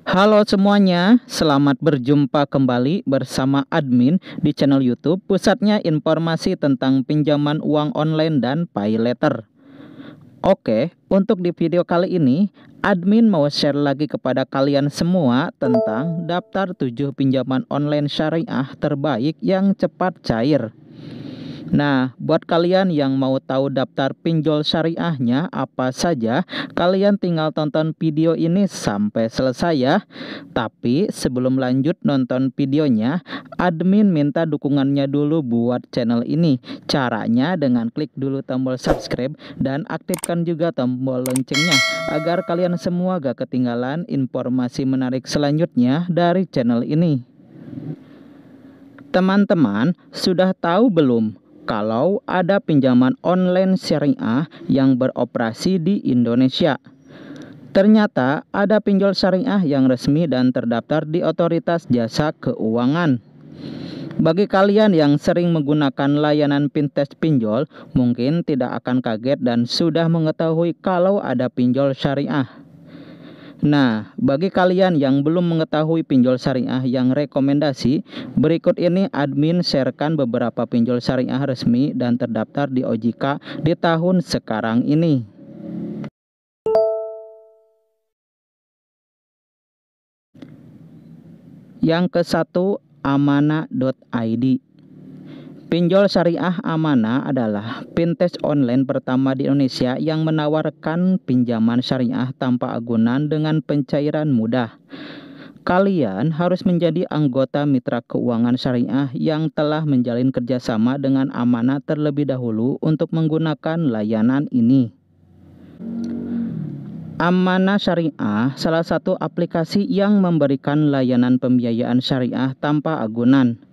Halo semuanya, selamat berjumpa kembali bersama admin di channel YouTube pusatnya informasi tentang pinjaman uang online dan pay later. Oke, untuk di video kali ini, admin mau share lagi kepada kalian semua tentang daftar 7 pinjaman online syariah terbaik yang cepat cair. Nah, buat kalian yang mau tahu daftar pinjol syariahnya apa saja, kalian tinggal tonton video ini sampai selesai ya. Tapi sebelum lanjut nonton videonya, admin minta dukungannya dulu buat channel ini. Caranya dengan klik dulu tombol subscribe dan aktifkan juga tombol loncengnya agar kalian semua gak ketinggalan informasi menarik selanjutnya dari channel ini. Teman-teman, sudah tahu belum kalau ada pinjaman online syariah yang beroperasi di Indonesia? Ternyata ada pinjol syariah yang resmi dan terdaftar di Otoritas Jasa Keuangan. Bagi kalian yang sering menggunakan layanan fintech pinjol, mungkin tidak akan kaget dan sudah mengetahui kalau ada pinjol syariah. Nah, bagi kalian yang belum mengetahui pinjol syariah yang rekomendasi, berikut ini admin sharekan beberapa pinjol syariah resmi dan terdaftar di OJK di tahun sekarang ini. Yang ke-1, Amanah.id. Pinjol syariah Amanah adalah fintech online pertama di Indonesia yang menawarkan pinjaman syariah tanpa agunan dengan pencairan mudah. Kalian harus menjadi anggota mitra keuangan syariah yang telah menjalin kerjasama dengan Amanah terlebih dahulu untuk menggunakan layanan ini. Amanah Syariah salah satu aplikasi yang memberikan layanan pembiayaan syariah tanpa agunan.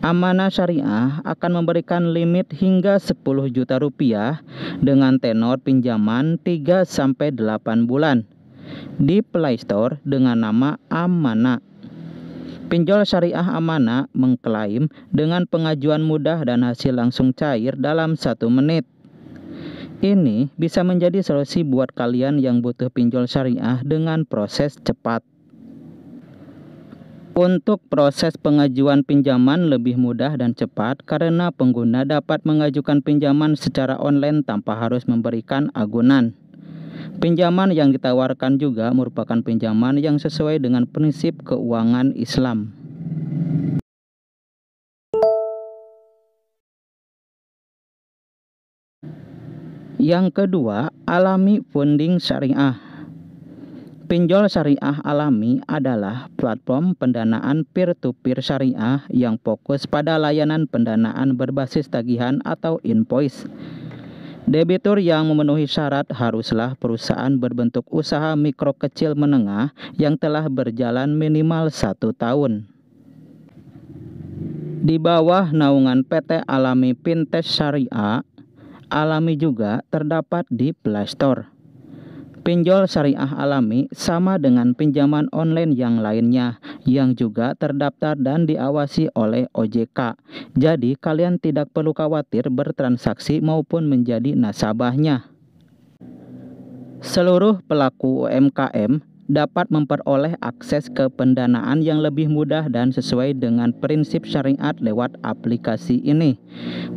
Amanah Syariah akan memberikan limit hingga 10 juta rupiah dengan tenor pinjaman 3-8 bulan di Play Store dengan nama Amanah. Pinjol syariah Amanah mengklaim dengan pengajuan mudah dan hasil langsung cair dalam 1 menit. Ini bisa menjadi solusi buat kalian yang butuh pinjol syariah dengan proses cepat. Untuk proses pengajuan pinjaman lebih mudah dan cepat karena pengguna dapat mengajukan pinjaman secara online tanpa harus memberikan agunan. Pinjaman yang ditawarkan juga merupakan pinjaman yang sesuai dengan prinsip keuangan Islam. Yang kedua, Alami Funding Syariah. Pinjol syariah Alami adalah platform pendanaan peer-to-peer syariah yang fokus pada layanan pendanaan berbasis tagihan atau invoice. Debitur yang memenuhi syarat haruslah perusahaan berbentuk usaha mikro kecil menengah yang telah berjalan minimal 1 tahun. Di bawah naungan PT Alami Fintech Syariah, Alami juga terdapat di Play Store. Pinjol syariah Alami sama dengan pinjaman online yang lainnya yang juga terdaftar dan diawasi oleh OJK. Jadi kalian tidak perlu khawatir bertransaksi maupun menjadi nasabahnya. Seluruh pelaku UMKM dapat memperoleh akses ke pendanaan yang lebih mudah dan sesuai dengan prinsip syariat lewat aplikasi ini.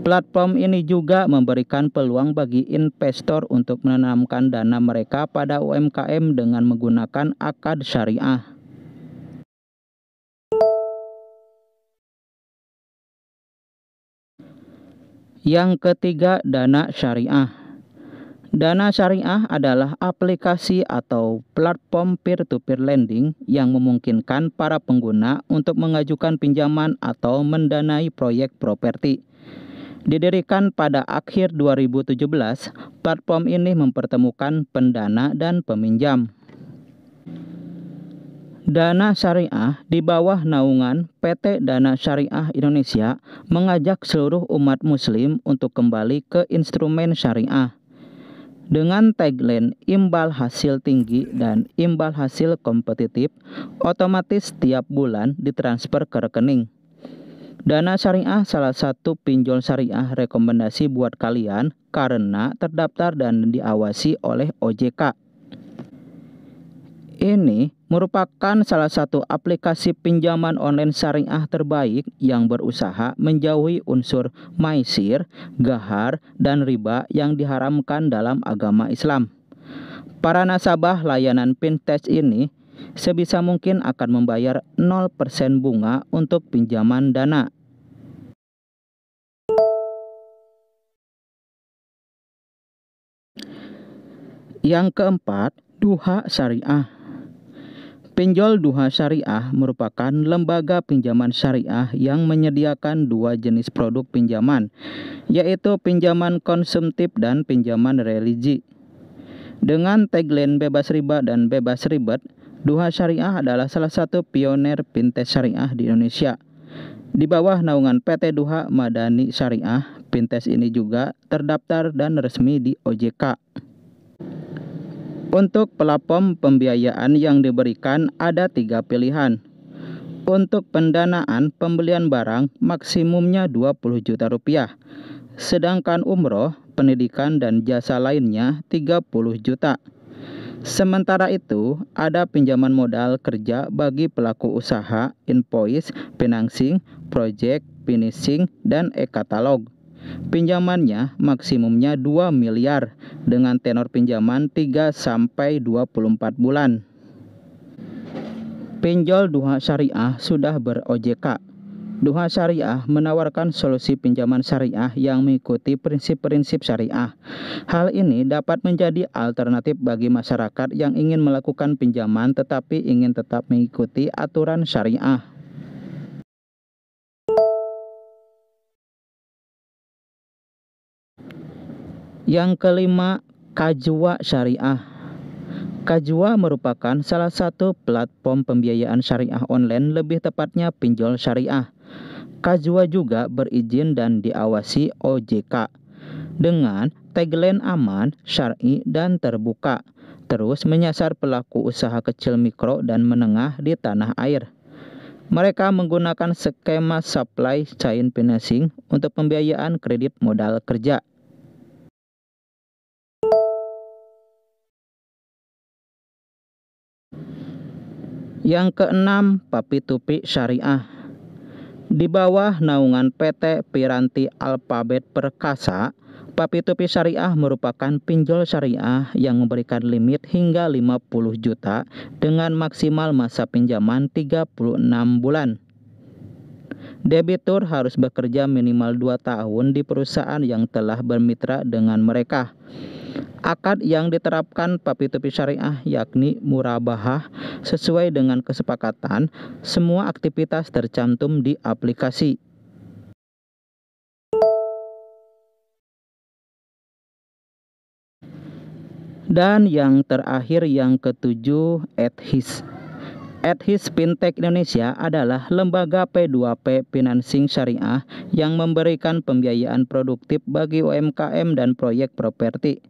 Platform ini juga memberikan peluang bagi investor untuk menanamkan dana mereka pada UMKM dengan menggunakan akad syariah. Yang ketiga, Dana Syariah. Dana Syariah adalah aplikasi atau platform peer-to-peer lending yang memungkinkan para pengguna untuk mengajukan pinjaman atau mendanai proyek properti. Didirikan pada akhir 2017, platform ini mempertemukan pendana dan peminjam. Dana Syariah di bawah naungan PT Dana Syariah Indonesia mengajak seluruh umat muslim untuk kembali ke instrumen syariah. Dengan tagline imbal hasil tinggi dan imbal hasil kompetitif, otomatis setiap bulan ditransfer ke rekening. Dana Syariah salah satu pinjol syariah rekomendasi buat kalian karena terdaftar dan diawasi oleh OJK. Ini merupakan salah satu aplikasi pinjaman online syariah terbaik yang berusaha menjauhi unsur maisir, gahar, dan riba yang diharamkan dalam agama Islam. Para nasabah layanan fintech ini sebisa mungkin akan membayar 0% bunga untuk pinjaman dana. Yang keempat, Duha Syariah. Pinjol Duha Syariah merupakan lembaga pinjaman syariah yang menyediakan dua jenis produk pinjaman, yaitu pinjaman konsumtif dan pinjaman religi. Dengan tagline bebas riba dan bebas ribet, Duha Syariah adalah salah satu pionir fintech syariah di Indonesia. Di bawah naungan PT Duha Madani Syariah, fintech ini juga terdaftar dan resmi di OJK. Untuk platform pembiayaan yang diberikan ada 3 pilihan. Untuk pendanaan pembelian barang maksimumnya 20 juta rupiah. Sedangkan umroh, pendidikan dan jasa lainnya 30 juta. Sementara itu, ada pinjaman modal kerja bagi pelaku usaha, invoice, financing, project, finishing, dan e-katalog. Pinjamannya maksimumnya 2 miliar dengan tenor pinjaman 3-24 bulan. Pinjol Duha Syariah sudah ber-OJK. Duha Syariah menawarkan solusi pinjaman syariah yang mengikuti prinsip-prinsip syariah. Hal ini dapat menjadi alternatif bagi masyarakat yang ingin melakukan pinjaman tetapi ingin tetap mengikuti aturan syariah. Yang kelima, Kajwa Syariah. Kajwa merupakan salah satu platform pembiayaan syariah online, lebih tepatnya pinjol syariah. Kajwa juga berizin dan diawasi OJK dengan tagline aman, syar'i, dan terbuka. Terus menyasar pelaku usaha kecil, mikro, dan menengah di tanah air. Mereka menggunakan skema supply chain financing untuk pembiayaan kredit modal kerja. Yang keenam, Papitupi Syariah. Di bawah naungan PT Piranti Alfabet Perkasa, Papitupi Syariah merupakan pinjol syariah yang memberikan limit hingga 50 juta dengan maksimal masa pinjaman 36 bulan. Debitur harus bekerja minimal 2 tahun di perusahaan yang telah bermitra dengan mereka. Akad yang diterapkan Papitupi Syariah yakni murabahah sesuai dengan kesepakatan. Semua aktivitas tercantum di aplikasi. Dan yang terakhir, yang ketujuh, Adhis. Adhis Fintech Indonesia adalah lembaga P2P financing syariah yang memberikan pembiayaan produktif bagi UMKM dan proyek properti.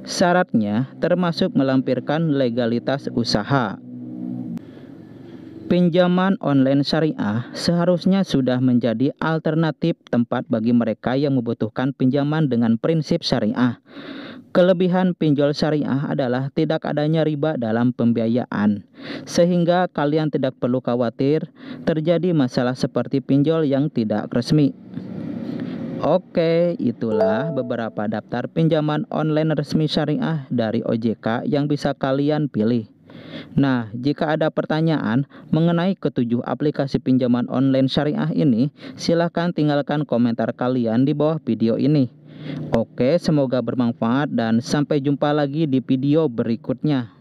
Syaratnya termasuk melampirkan legalitas usaha. Pinjaman online syariah seharusnya sudah menjadi alternatif tempat bagi mereka yang membutuhkan pinjaman dengan prinsip syariah. Kelebihan pinjol syariah adalah tidak adanya riba dalam pembiayaan, sehingga kalian tidak perlu khawatir terjadi masalah seperti pinjol yang tidak resmi. Oke, itulah beberapa daftar pinjaman online resmi syariah dari OJK yang bisa kalian pilih. Nah, jika ada pertanyaan mengenai ketujuh aplikasi pinjaman online syariah ini, silahkan tinggalkan komentar kalian di bawah video ini. Oke, semoga bermanfaat dan sampai jumpa lagi di video berikutnya.